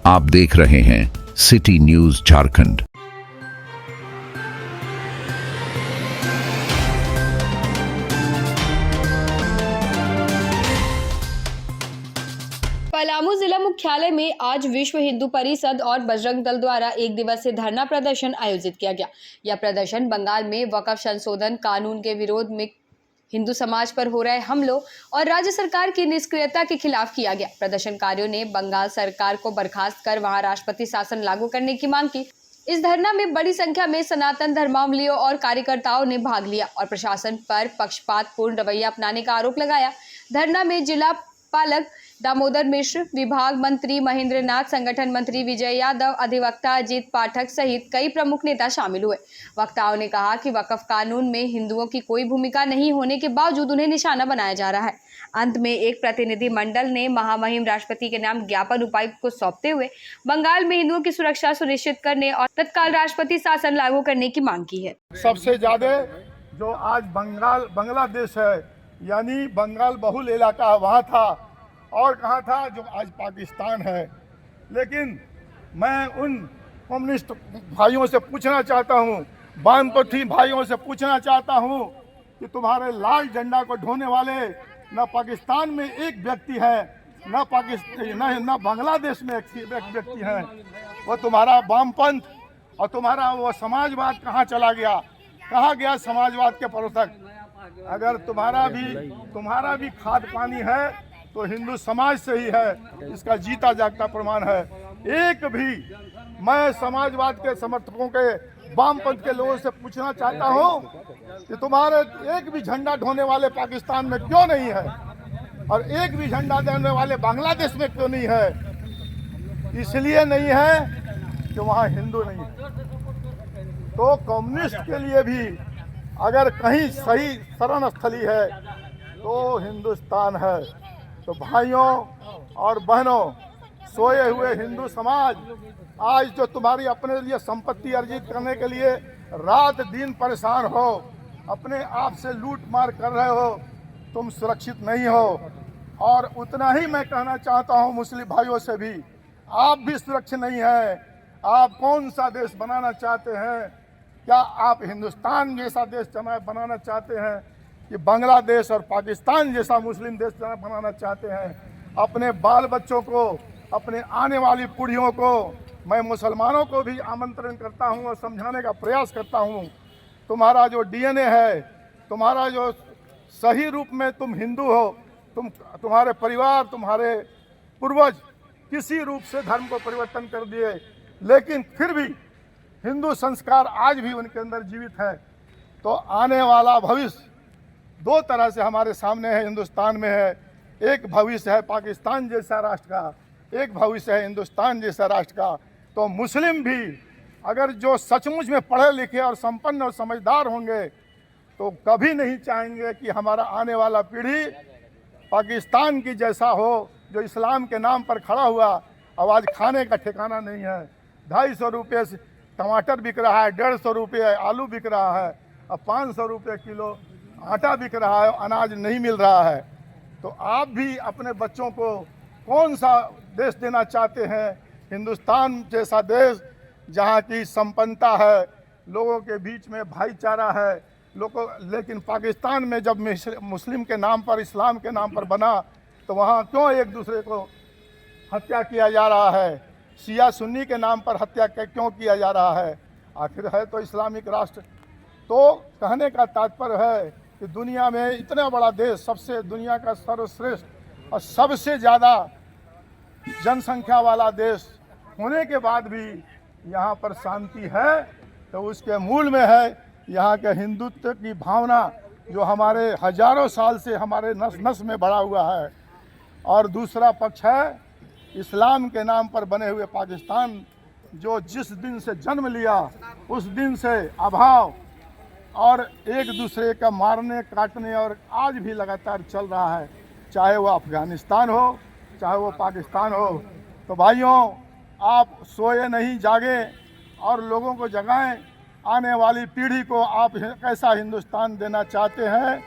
आप देख रहे हैं सिटी न्यूज झारखंड। पलामू जिला मुख्यालय में आज विश्व हिंदू परिषद और बजरंग दल द्वारा एक दिवसीय धरना प्रदर्शन आयोजित किया गया। यह प्रदर्शन बंगाल में वक्फ संशोधन कानून के विरोध में हिंदू समाज पर हो रहे हमलों और राज्य सरकार की निष्क्रियता के खिलाफ किया गया। प्रदर्शनकारियों ने बंगाल सरकार को बर्खास्त कर वहां राष्ट्रपति शासन लागू करने की मांग की। इस धरना में बड़ी संख्या में सनातन धर्मावलंबियों और कार्यकर्ताओं ने भाग लिया और प्रशासन पर पक्षपातपूर्ण रवैया अपनाने का आरोप लगाया। धरना में जिला पालक दामोदर मिश्र, विभाग मंत्री महेंद्र नाथ, संगठन मंत्री विजय यादव, अधिवक्ता अजीत पाठक सहित कई प्रमुख नेता शामिल हुए। वक्ताओं ने कहा कि वक्फ कानून में हिंदुओं की कोई भूमिका नहीं होने के बावजूद उन्हें निशाना बनाया जा रहा है। अंत में एक प्रतिनिधि मंडल ने महामहिम राष्ट्रपति के नाम ज्ञापन उपायुक्त को सौंपते हुए बंगाल में हिंदुओं की सुरक्षा सुनिश्चित करने और तत्काल राष्ट्रपति शासन लागू करने की मांग की है। सबसे ज्यादा जो आज बांग्लादेश है, यानी बंगाल बहुल इलाका वहाँ था और कहाँ था जो आज पाकिस्तान है। लेकिन मैं उन कम्युनिस्ट भाइयों से पूछना चाहता हूँ, वामपंथी भाइयों से पूछना चाहता हूँ कि तुम्हारे लाल झंडा को ढोने वाले न पाकिस्तान में एक व्यक्ति है, न बांग्लादेश में एक व्यक्ति है। वो तुम्हारा वामपंथ और तुम्हारा वो समाजवाद कहाँ चला गया, कहाँ गया समाजवाद के प्रवर्तक? अगर तुम्हारा भी खाद पानी है तो हिंदू समाज से ही है, इसका जीता जागता प्रमाण है। एक भी मैं समाजवाद के समर्थकों के वामपंथ के लोगों से पूछना चाहता हूं कि तुम्हारे एक भी झंडा ढोने वाले पाकिस्तान में क्यों नहीं है और एक भी झंडा देने वाले बांग्लादेश में क्यों नहीं है? इसलिए नहीं है कि वहाँ हिंदू नहीं है। तो कम्युनिस्ट के लिए भी अगर कहीं सही शरण स्थली है तो हिंदुस्तान है। तो भाइयों और बहनों, सोए हुए हिंदू समाज आज जो तुम्हारी अपने लिए संपत्ति अर्जित करने के लिए रात दिन परेशान हो, अपने आप से लूट मार कर रहे हो, तुम सुरक्षित नहीं हो। और उतना ही मैं कहना चाहता हूं मुस्लिम भाइयों से भी, आप भी सुरक्षित नहीं हैं। आप कौन सा देश बनाना चाहते हैं? क्या आप हिंदुस्तान जैसा देश बनाना चाहते हैं कि बांग्लादेश और पाकिस्तान जैसा मुस्लिम देश बनाना चाहते हैं? अपने बाल बच्चों को, अपने आने वाली पीढ़ियों को, मैं मुसलमानों को भी आमंत्रण करता हूं और समझाने का प्रयास करता हूं, तुम्हारा जो डीएनए है, तुम्हारा जो सही रूप में तुम हिंदू हो, तुम्हारे परिवार, तुम्हारे पूर्वज किसी रूप से धर्म को परिवर्तन कर दिए, लेकिन फिर भी हिंदू संस्कार आज भी उनके अंदर जीवित है। तो आने वाला भविष्य दो तरह से हमारे सामने है, हिंदुस्तान में है। एक भविष्य है पाकिस्तान जैसा राष्ट्र का, एक भविष्य है हिंदुस्तान जैसा राष्ट्र का। तो मुस्लिम भी अगर जो सचमुच में पढ़े लिखे और संपन्न और समझदार होंगे तो कभी नहीं चाहेंगे कि हमारा आने वाला पीढ़ी पाकिस्तान की जैसा हो, जो इस्लाम के नाम पर खड़ा हुआ। अब आज खाने का ठिकाना नहीं है, 250 रुपये से टमाटर बिक रहा है, 150 रुपये आलू बिक रहा है, अब 500 रुपये किलो आटा बिक रहा है, अनाज नहीं मिल रहा है। तो आप भी अपने बच्चों को कौन सा देश देना चाहते हैं? हिंदुस्तान जैसा देश जहाँ की संपन्नता है, लोगों के बीच में भाईचारा है, लेकिन पाकिस्तान में जब मुस्लिम के नाम पर, इस्लाम के नाम पर बना तो वहाँ क्यों एक दूसरे को हत्या किया जा रहा है? शिया सुन्नी के नाम पर हत्या क्यों किया जा रहा है? आखिर है तो इस्लामिक राष्ट्र। तो कहने का तात्पर्य है कि दुनिया में इतना बड़ा देश, सबसे दुनिया का सर्वश्रेष्ठ और सबसे ज़्यादा जनसंख्या वाला देश होने के बाद भी यहाँ पर शांति है, तो उसके मूल में है यहाँ के हिंदुत्व की भावना, जो हमारे हजारों साल से हमारे नस नस में बढ़ा हुआ है। और दूसरा पक्ष है इस्लाम के नाम पर बने हुए पाकिस्तान, जो जिस दिन से जन्म लिया उस दिन से अभाव और एक दूसरे का मारने काटने और आज भी लगातार चल रहा है, चाहे वो अफगानिस्तान हो, चाहे वो पाकिस्तान हो। तो भाइयों, आप सोए नहीं, जागे और लोगों को जगाएं। आने वाली पीढ़ी को आप कैसा हिंदुस्तान देना चाहते हैं?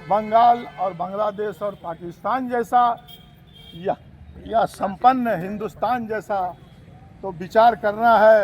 बंगाल और बांग्लादेश और पाकिस्तान जैसा, या या संपन्न हिंदुस्तान जैसा तो विचार करना है।